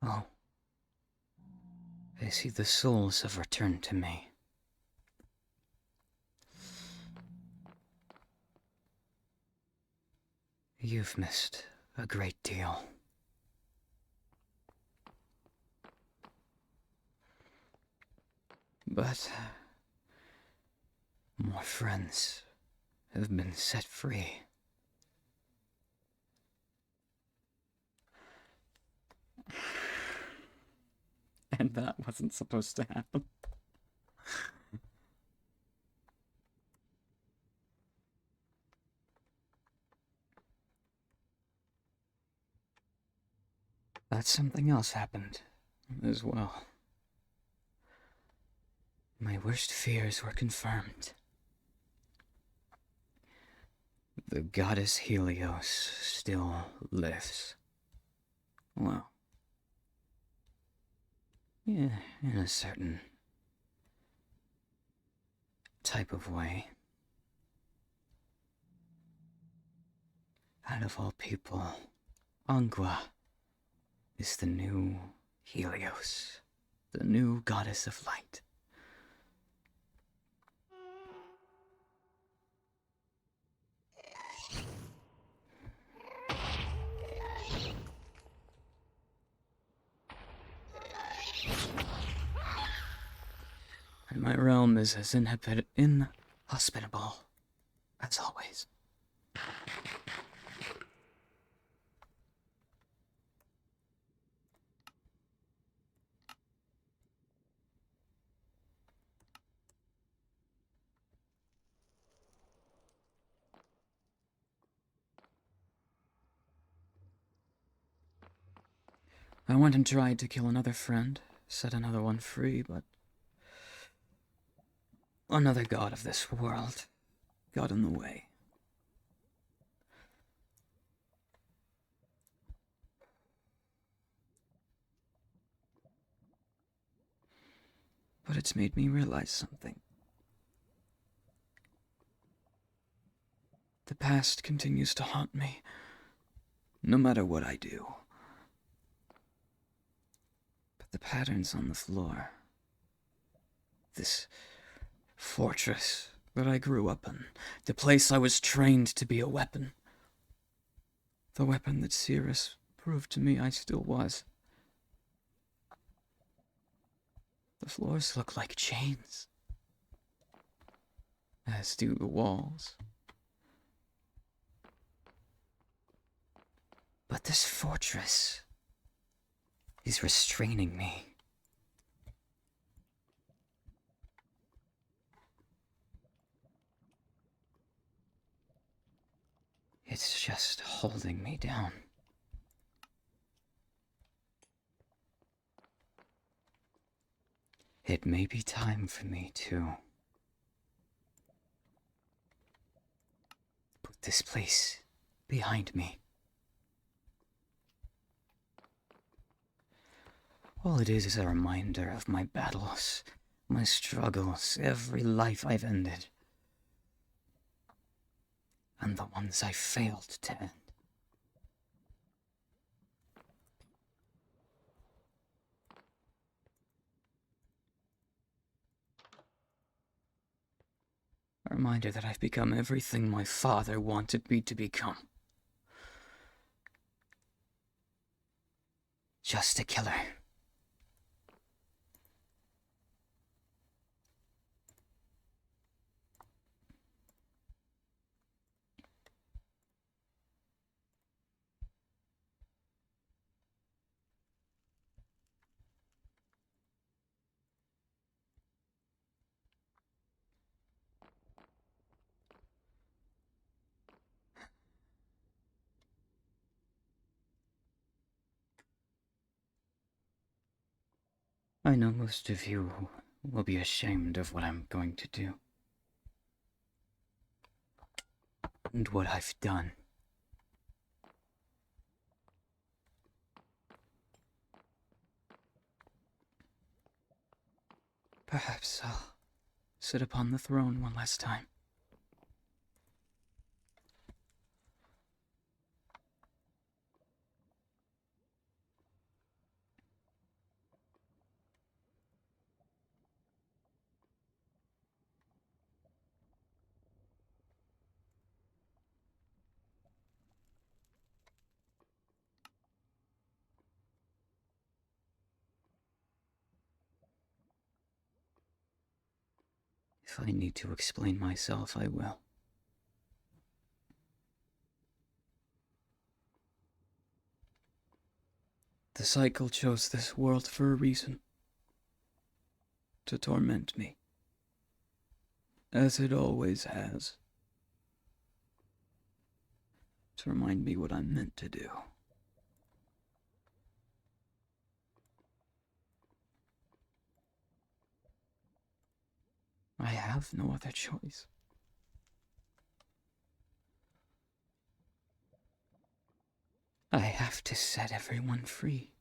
Oh. I see the souls have returned to me. You've missed a great deal. But more friends have been set free. And that wasn't supposed to happen. But something else happened as well. My worst fears were confirmed. The goddess Helios still lives. Well, yeah, in a certain type of way. Out of all people, Angua is the new Helios, the new goddess of light. And my realm is as inhospitable as always. I went and tried to kill another friend, set another one free, but another god of this world got in the way. But it's made me realize something. The past continues to haunt me, no matter what I do. But the patterns on the floor, this fortress that I grew up in, the place I was trained to be a weapon, the weapon that Cirrus proved to me I still was. The floors look like chains, as do the walls. But this fortress is restraining me. It's just holding me down. It may be time for me to put this place behind me. All it is a reminder of my battles, my struggles, every life I've ended, and the ones I failed to end. A reminder that I've become everything my father wanted me to become. Just a killer. I know most of you will be ashamed of what I'm going to do. And what I've done. Perhaps I'll sit upon the throne one last time. If I need to explain myself, I will. The cycle chose this world for a reason. To torment me. As it always has. To remind me what I'm meant to do. I have no other choice. I have to set everyone free.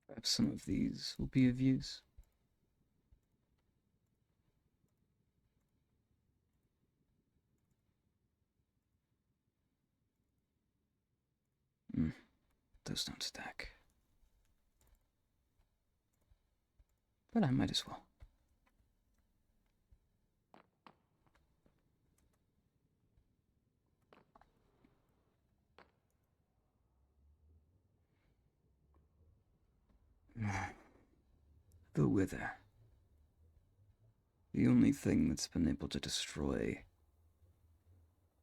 Perhaps some of these will be of use. Those don't stack. But I might as well. The Wither. The only thing that's been able to destroy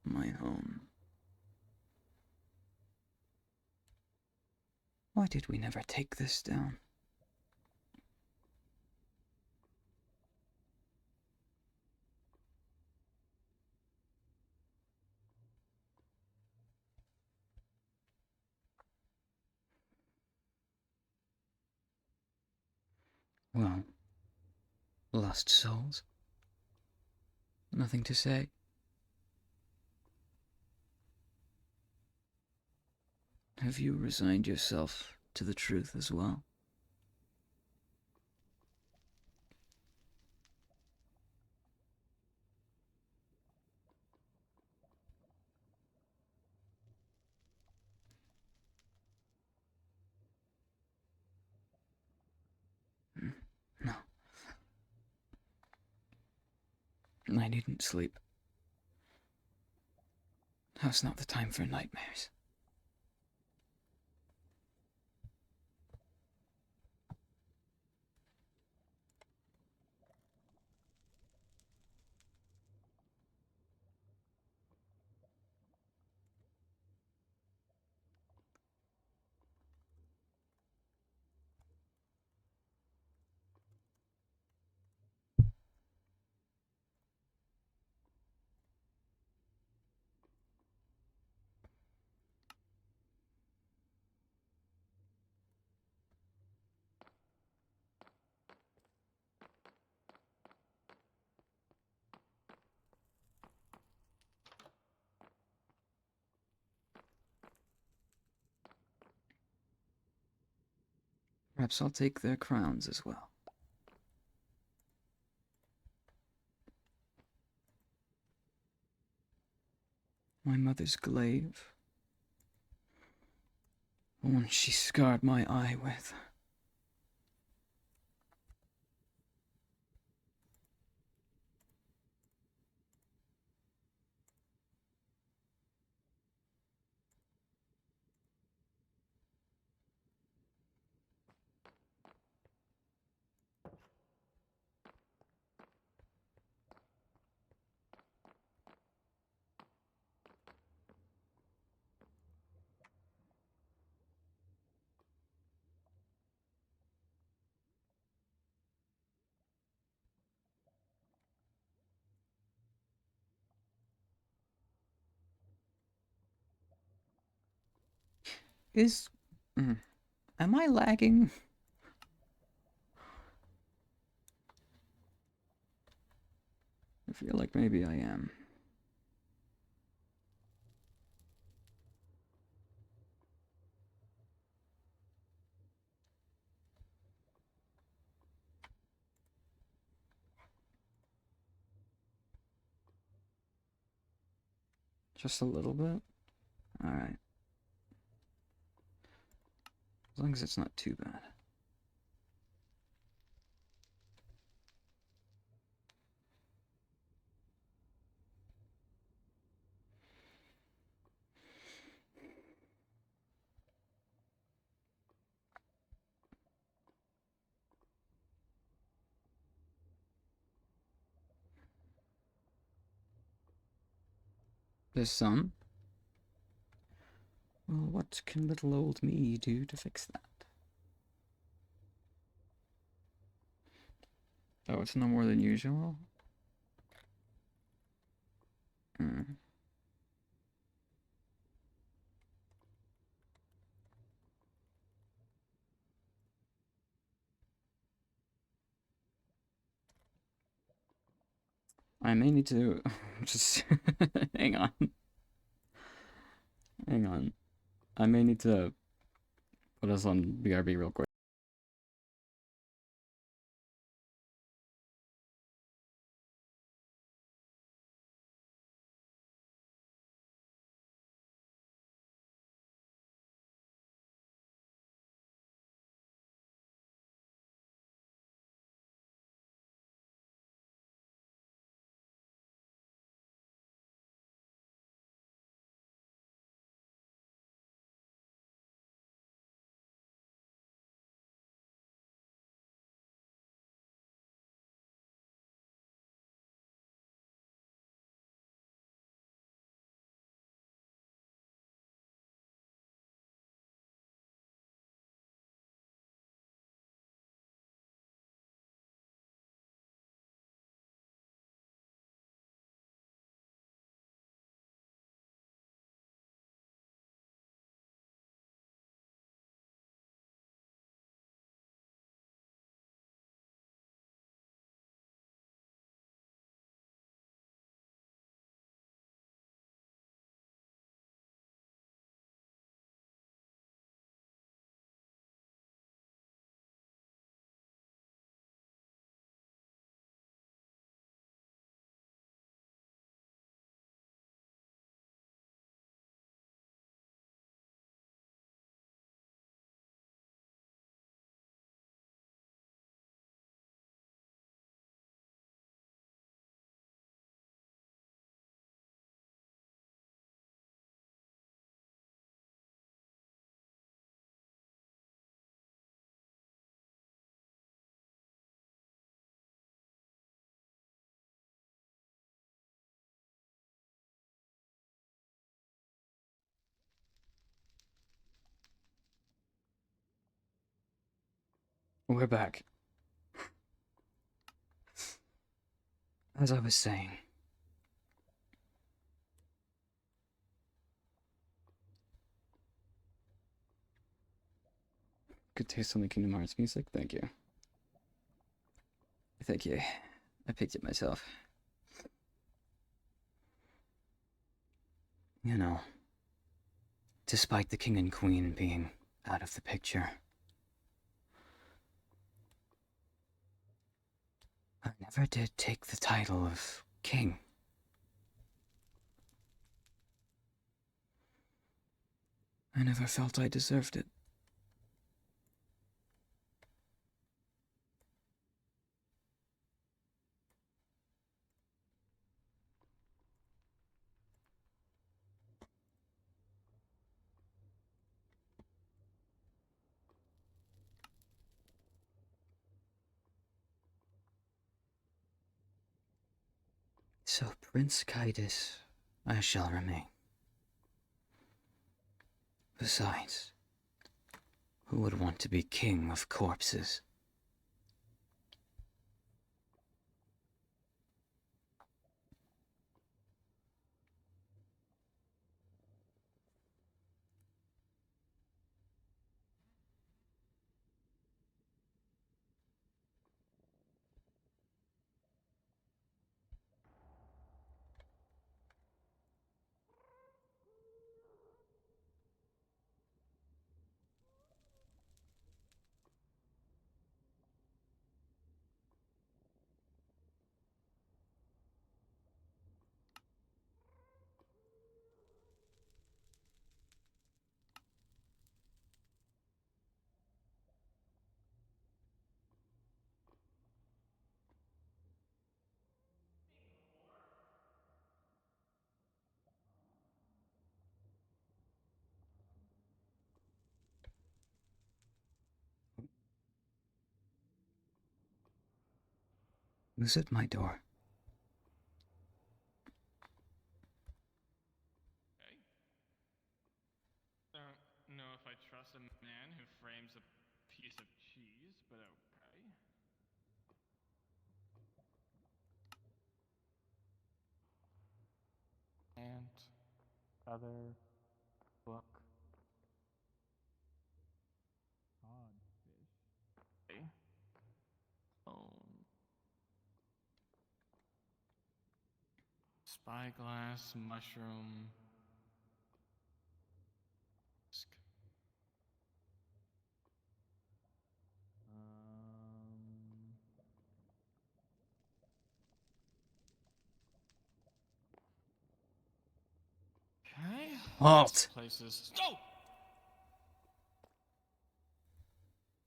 my home. Why did we never take this down? Well, lost souls? Nothing to say? Have you resigned yourself to the truth as well? No. I needn't sleep. Now's not the time for nightmares. Perhaps I'll take their crowns as well. My mother's glaive. The one she scarred my eye with. Is... am I lagging? I feel like maybe I am. Just a little bit? Alright. As long as it's not too bad. There's some. Well, what can little old me do to fix that? Oh, it's no more than usual? I may need to just hang on. Hang on. I may need to put us on BRB real quick. We're back. As I was saying, good taste on the Kingdom Hearts music. Thank you. Thank you. I picked it myself. You know, despite the king and queen being out of the picture, I never did take the title of king. I never felt I deserved it. So, Prince Kaitis, I shall remain. Besides, who would want to be king of corpses? Who's at my door? Okay. Don't know if I trust a man who frames a piece of cheese, but okay. And other book. Codfish. Okay. Spyglass, mushroom. Um, okay. Halt! Places. Oh!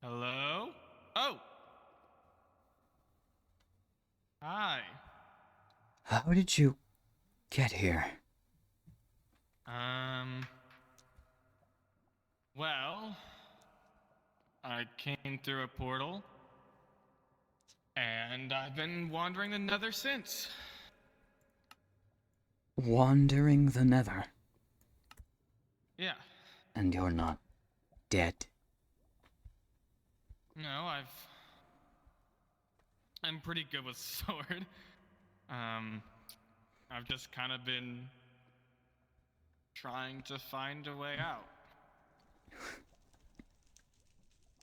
Hello? Oh! Hi. How did you get here? Well, I came through a portal, and I've been wandering the nether since. Wandering the nether. Yeah. And you're not dead. No, I'm pretty good with sword. I've just kind of been trying to find a way out.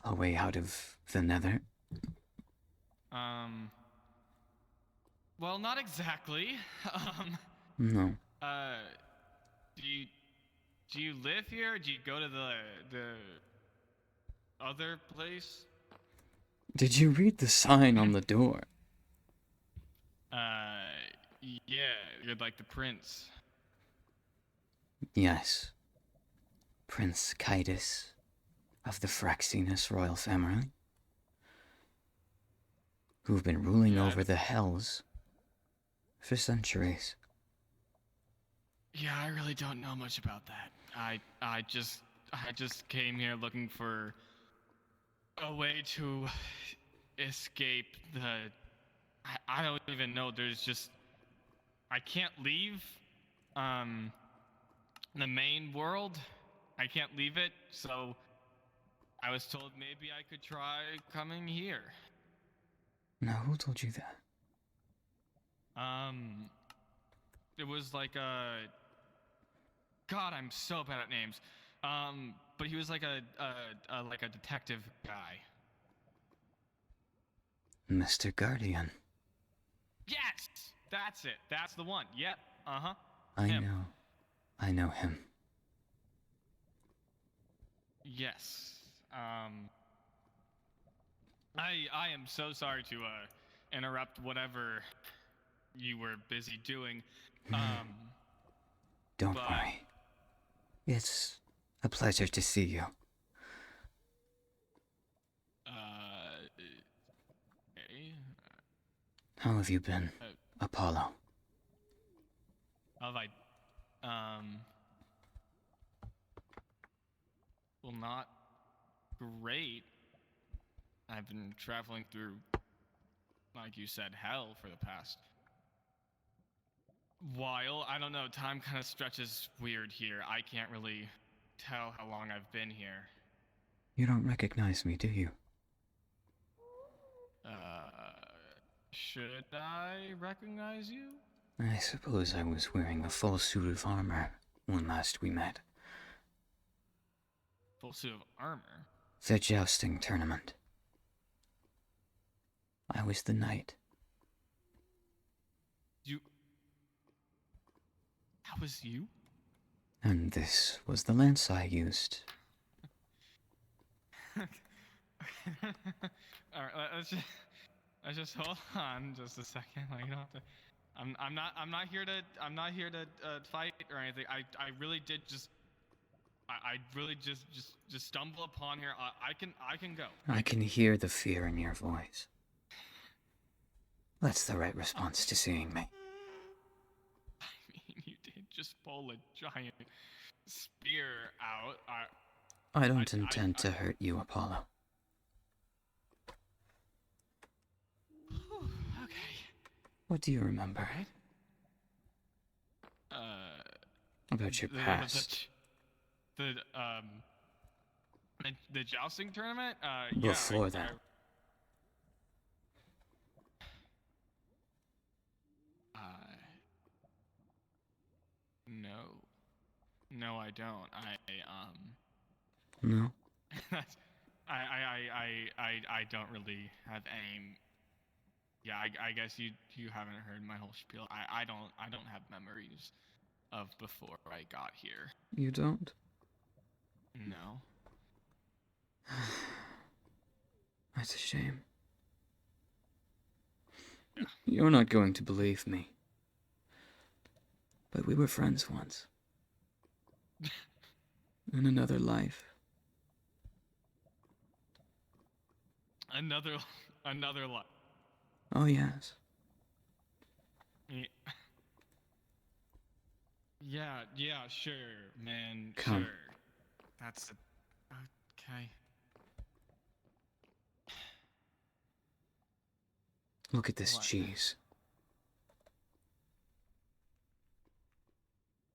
A way out of the nether? Well, not exactly. No. Uh, do you do you live here? Or do you go to the other place? Did you read the sign on the door? Uh, yeah, you're like the prince. Yes. Prince Kaitis of the Fraxinus royal family, who've been ruling Yeah, over the Hells for centuries. yeah, I really don't know much about that. I just came here looking for a way to escape the. I don't even know. There's just I can't leave. Um, the main world. I can't leave it, so I was told maybe I could try coming here. Now, who told you that? Um, it was like a God. I'm so bad at names. But he was like a detective guy. Mr. Guardian. Yes, that's it. That's the one. Yep. Uh huh. I Him. know. I know him. Yes. I am so sorry to interrupt whatever you were busy doing. Don't But worry. It's a pleasure to see you. okay. How have you been, Apollo? Have I well, not great. I've been traveling through, like you said, hell for the past while. I don't know. Time kind of stretches weird here. I can't really tell how long I've been here. You don't recognize me, do you? Should I recognize you? I suppose I was wearing a full suit of armor when last we met. Full suit of armor? The jousting tournament. I was the knight. You. That was you? And this was the lance I used. Alright, let's just hold on just a second. Like, you don't have to. I'm not here to fight or anything. I really did just. I really just stumble upon here. I can go. I can hear the fear in your voice. That's the right response to seeing me. I mean, you did just pull a giant spear out. I don't intend to hurt you, Apollo. Okay. What do you remember Right? Uh, about your the past? the the jousting tournament. Yeah, Before that. no, no, I don't. No? I don't really have any. Yeah, I guess you haven't heard my whole spiel. I don't have memories of before I got here. You don't? No. That's a shame. Yeah. You're not going to believe me. But we were friends once. In another life. Another another life. Oh, yes. Yeah, sure, man, Come. sure. That's okay. Look at this What? cheese.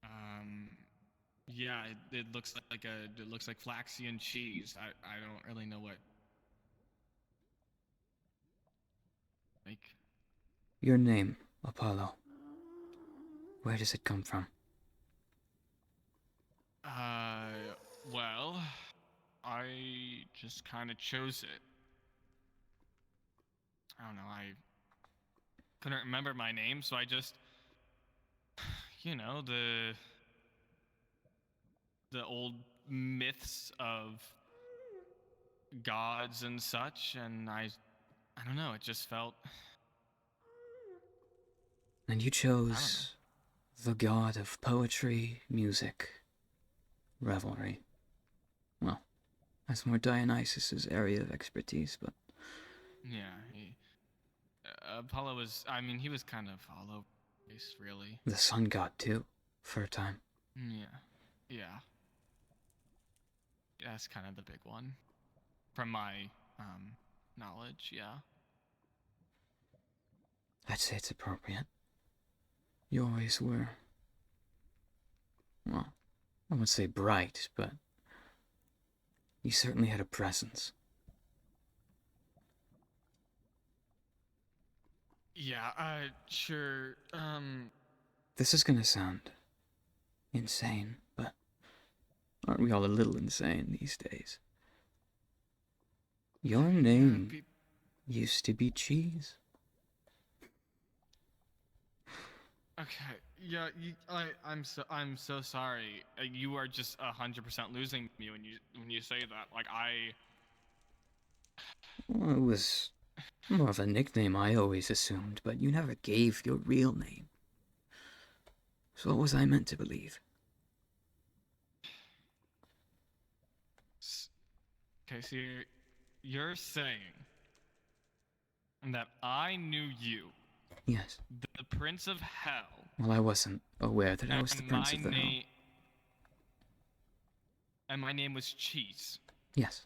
Um, yeah, it looks like it looks like flaxian cheese. I don't really know what like. Your name, Apollo. Where does it come from? Well, I just kind of chose it. I don't know. I couldn't remember my name, so I just, the old myths of gods and such, and I don't know. It just felt, And you I don't know. chose the god of poetry, music, revelry. Well, that's more Dionysus's area of expertise, but Yeah, Apollo was. I mean, he was kind of all over the place, really. the sun god too, for a time. Yeah, yeah. That's kind of the big one, from my knowledge. Yeah. I'd say it's appropriate. You always were. Well, I wouldn't say bright, but you certainly had a presence. Yeah. Sure. This is gonna sound insane, but aren't we all a little insane these days? Your Yeah. name used to be Cheese. Okay. Yeah. I'm so sorry. You are just 100% losing me when you say that. Like Well, it was more of a nickname I always assumed, but you never gave your real name. So what was I meant to believe? Okay. So you're saying that I knew you, Yes. the Prince of Hell, Well, I wasn't aware that I was the and Prince of the Hell. my name was Cheese. Yes.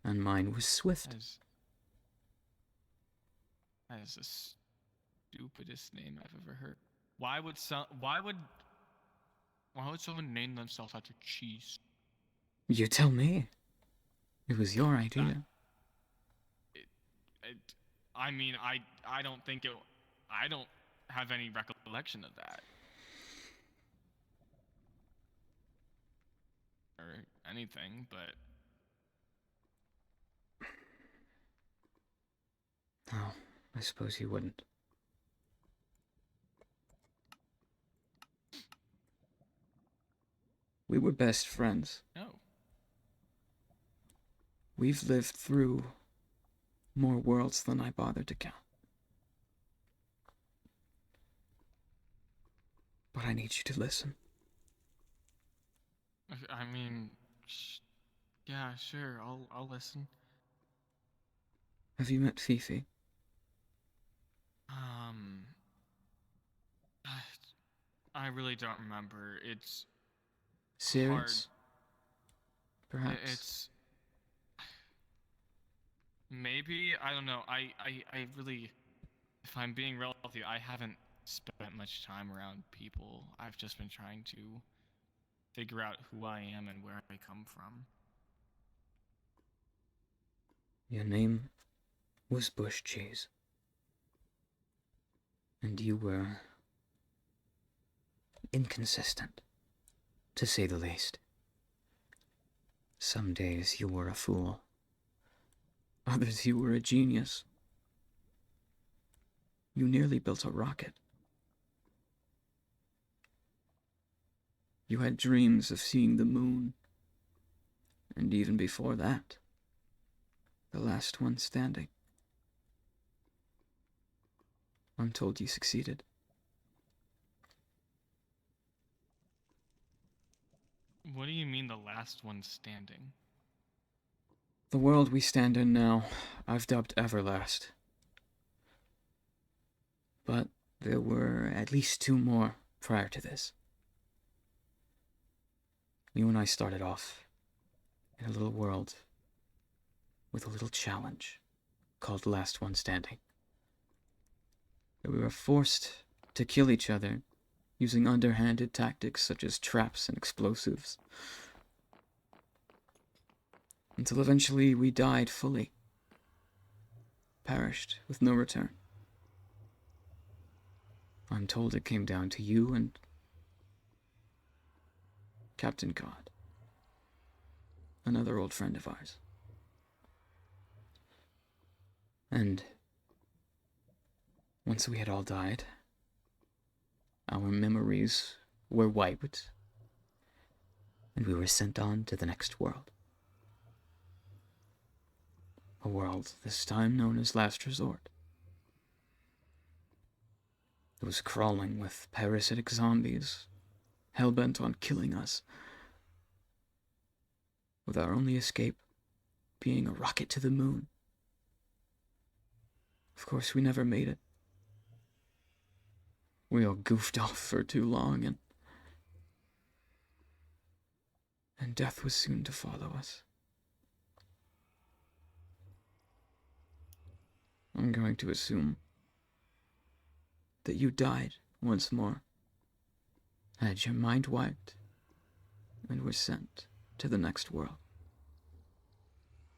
And mine was Swift. That is the stupidest name I've ever heard. Why would someone name themselves after cheese? You tell me. It was your That, idea. it, I mean, I don't think it. I don't have any recollection of that or anything, but Oh, I suppose you wouldn't. We were best friends. no. We've lived through more worlds than I bothered to count. But I need you to listen. I mean, yeah, sure. I'll listen. Have you met Fifi? Um, I really don't remember. It's hard. Serious? Perhaps. It's maybe I don't know. I really if I'm being real with you, I haven't spent much time around people. I've just been trying to figure out who I am and where I come from. Your name was Bush Cheese. And you were inconsistent, to say the least. Some days you were a fool. Others you were a genius. You nearly built a rocket. You had dreams of seeing the moon. And even before that, the last one standing. I'm told you succeeded. What do you mean the last one standing? The world we stand in now, I've dubbed Everlast. But there were at least 2 more prior to this. You and I started off in a little world with a little challenge called Last One Standing. We were forced to kill each other using underhanded tactics such as traps and explosives, until eventually we died fully, perished with no return. I'm told it came down to you and Captain God, another old friend of ours. And once we had all died, our memories were wiped, and we were sent on to the next world. A world this time known as Last Resort. It was crawling with parasitic zombies, hell-bent on killing us, with our only escape being a rocket to the moon. Of course, we never made it. We all goofed off for too long, and death was soon to follow us. I'm going to assume that you died once more, had your mind wiped, and were sent to the next world.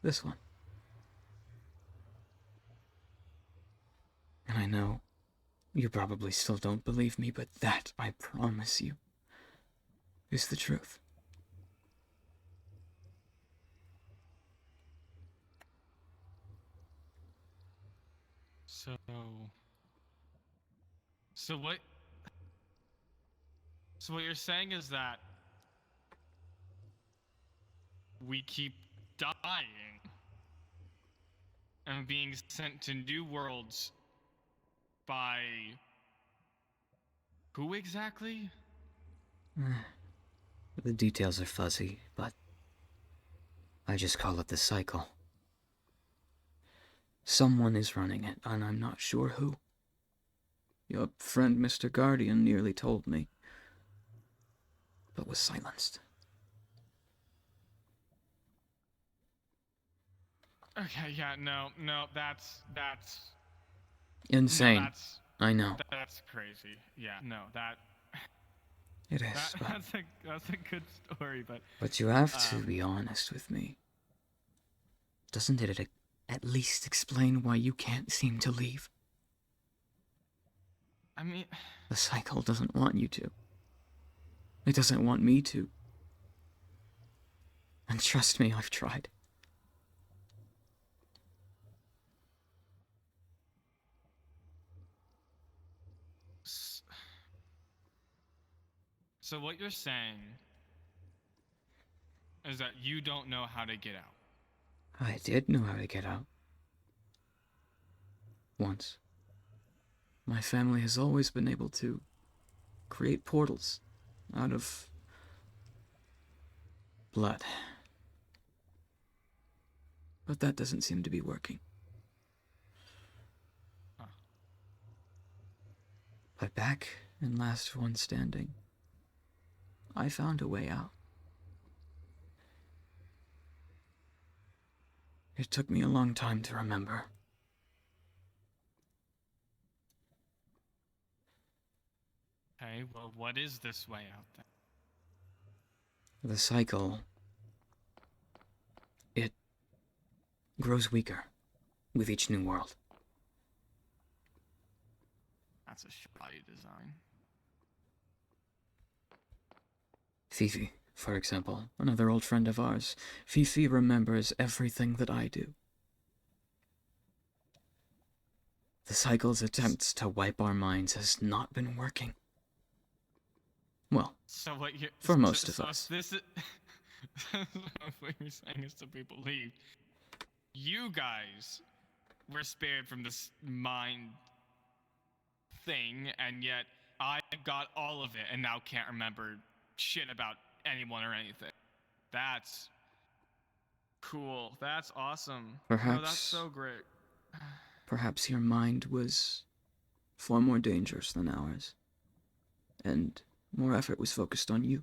This one. And I know you probably still don't believe me, but that, I promise you, is the truth. So... So what... So what you're saying is that we keep dying and being sent to new worlds by who exactly? The details are fuzzy, but I just call it the cycle. Someone is running it, and I'm not sure who. Your friend Mr. Guardian nearly told me, but was silenced. Okay, yeah, no, that's Insane. No, I know. that's crazy. Yeah, no, It is, but... that's a good story, but... But you have to be honest with me. Doesn't it at least explain why you can't seem to leave? I mean... The cycle doesn't want you to. It doesn't want me to. And trust me, I've tried. So what you're saying is that you don't know how to get out. I did know how to get out. Once. My family has always been able to create portals out of blood. But that doesn't seem to be working. Huh. But back in Last One Standing, I found a way out. It took me a long time to remember. Okay, well, what is this way out there? The cycle, it grows weaker with each new world. That's a shoddy design. Fifi, for example, another old friend of ours. Fifi remembers everything that I do. The cycle's attempts to wipe our minds has not been working. Well, So what you for most of us. This is what you're saying is so people leave. You guys were spared from this mind thing, and yet I got all of it and now can't remember shit about anyone or anything. That's cool. That's awesome. No, that's so great. Perhaps your mind was far more dangerous than ours, and more effort was focused on you.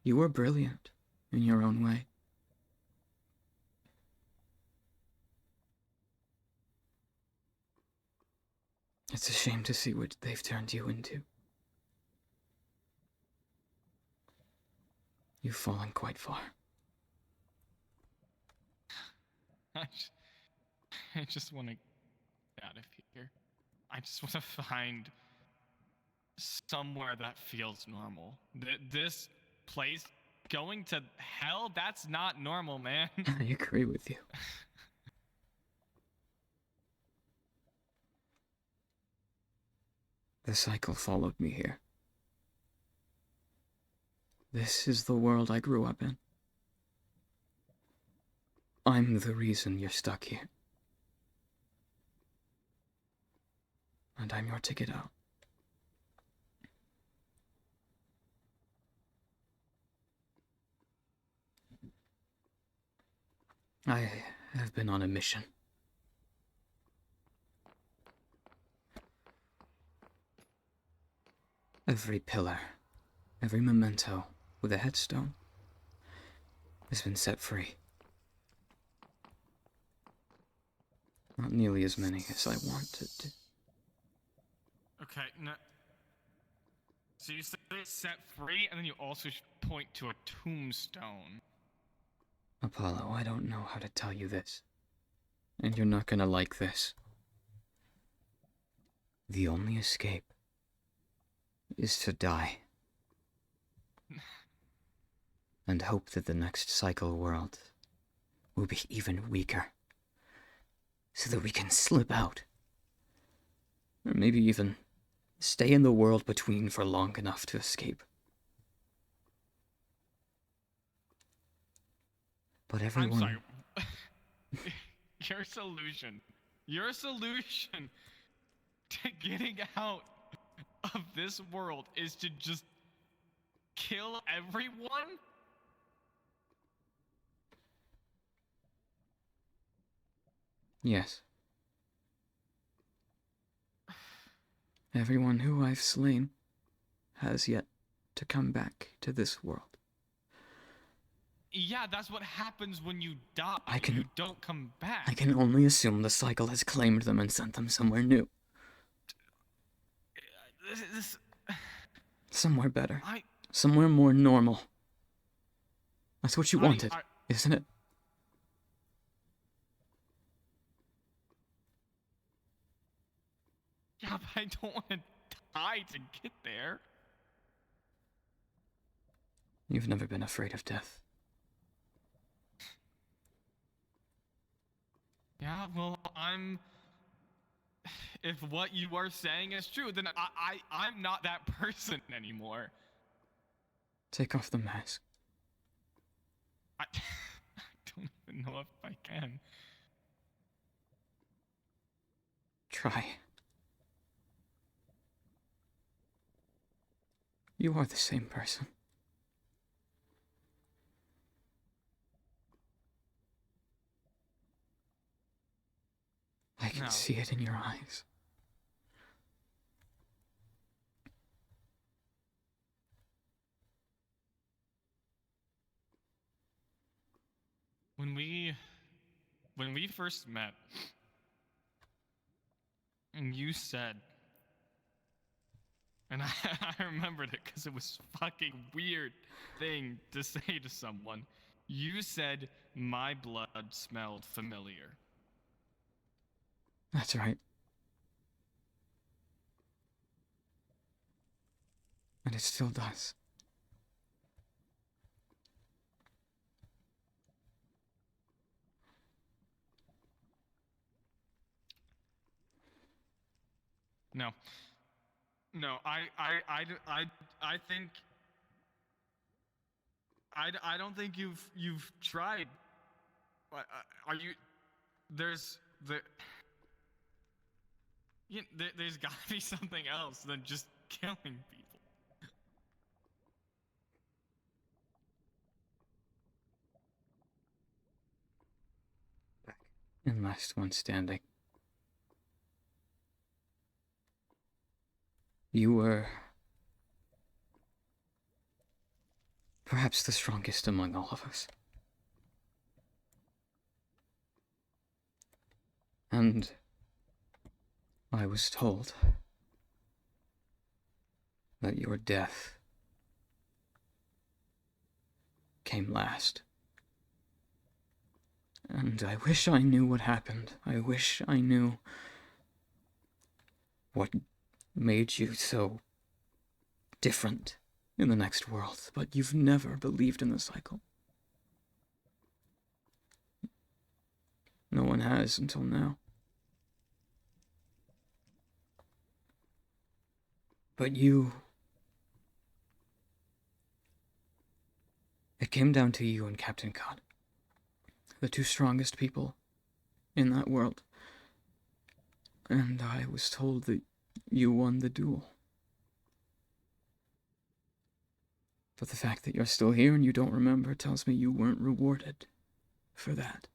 You were brilliant in your own way. It's a shame to see what they've turned you into. You've fallen quite far. I just want to get out of here. I just want to find somewhere that feels normal. This place, going to hell, that's not normal, man. I agree with you. The cycle followed me here. This is the world I grew up in. I'm the reason you're stuck here. And I'm your ticket out. I have been on a mission. Every pillar, every memento with a headstone has been set free. Not nearly as many as I wanted to. Okay, no. So you say it's set free, and then you also point to a tombstone. Apollo, I don't know how to tell you this. And you're not gonna like this. The only escape is to die. And hope that the next cycle world will be even weaker. So that we can slip out. Or maybe even stay in the world between for long enough to escape. But everyone... I'm sorry. Your solution to getting out of this world is to just kill everyone? Yes. Everyone who I've slain has yet to come back to this world. Yeah, that's what happens when you die. You don't come back. I can only assume the cycle has claimed them and sent them somewhere new. Somewhere better. Somewhere more normal. That's what you wanted, isn't it? Yeah, but I don't want to die to get there. You've never been afraid of death. Yeah, well, if what you are saying is true, then I'm not that person anymore. Take off the mask. I don't even know if I can. Try. You are the same person. I can see it in your eyes. When we first met, And you said, and I remembered it because it was a fucking weird thing to say to someone. You said my blood smelled familiar. That's right. And it still does. No. No, I think I don't think you've tried. Are you? There's the. There's got to be something else than just killing people. And last one standing. You were perhaps the strongest among all of us. And I was told that your death came last. And I wish I knew what happened. I wish I knew what made you so different in the next world, but you've never believed in the cycle. No one has until now. But you... It came down to you and Captain Cod, the two strongest people in that world. And I was told that you won the duel. But the fact that you're still here and you don't remember tells me you weren't rewarded for that.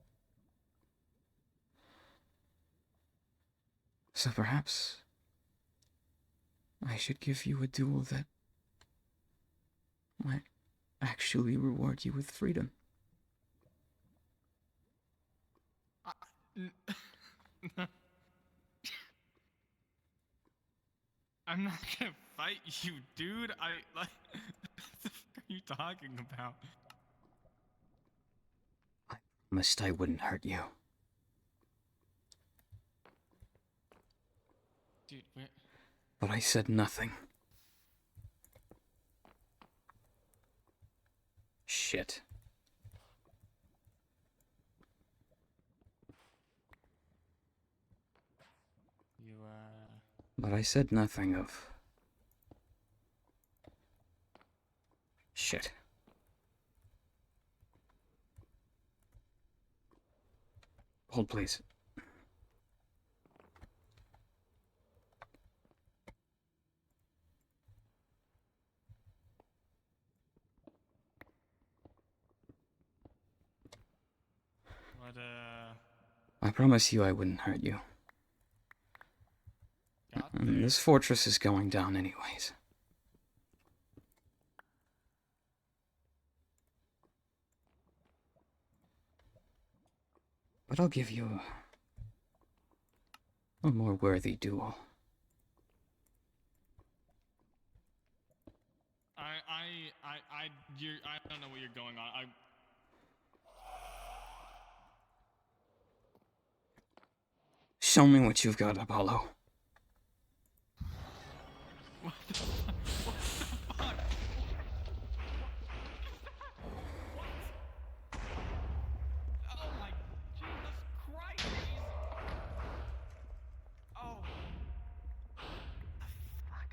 So perhaps I should give you a duel that might actually reward you with freedom. I'm not gonna fight you, dude. What the fuck are you talking about? I promised I wouldn't hurt you. Dude, where? But I said nothing. Shit. But I said nothing of... Shit. Hold, please. What, I promise you I wouldn't hurt you. And this fortress is going down anyways. But I'll give you a more worthy duel. I don't know what you're going on. Show me what you've got, Apollo. What the fuck? What the fuck? Oh my Jesus Christ! Oh. Fuck.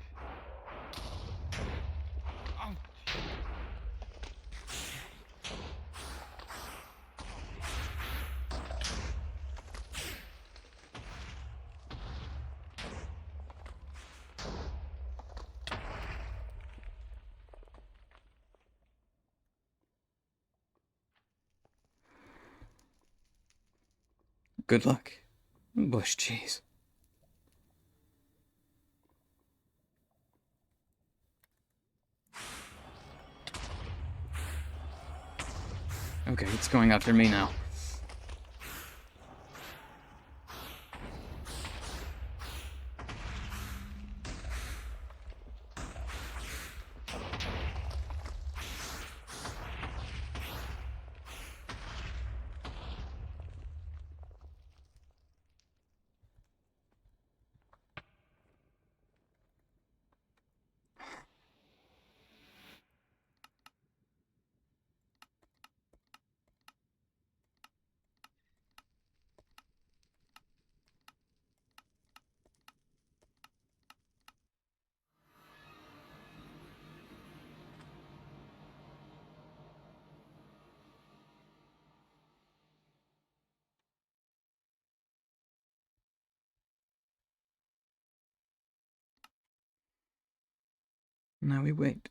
Oh. Good luck, Bush cheese. Okay, it's going after me now. Now we wait.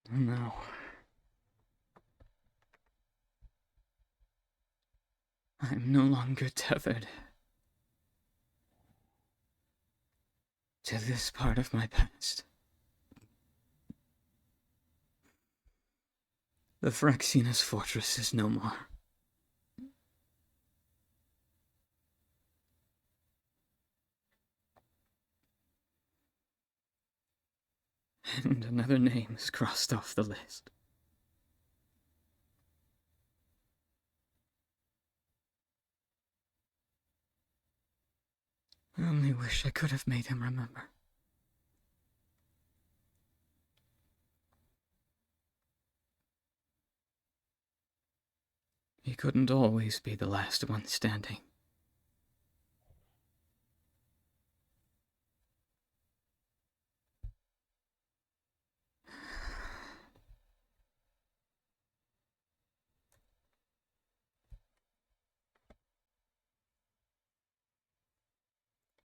No. I'm no longer tethered to this part of my past. The Phyrexia's fortress is no more. And another name is crossed off the list. I only wish I could have made him remember. He couldn't always be the last one standing.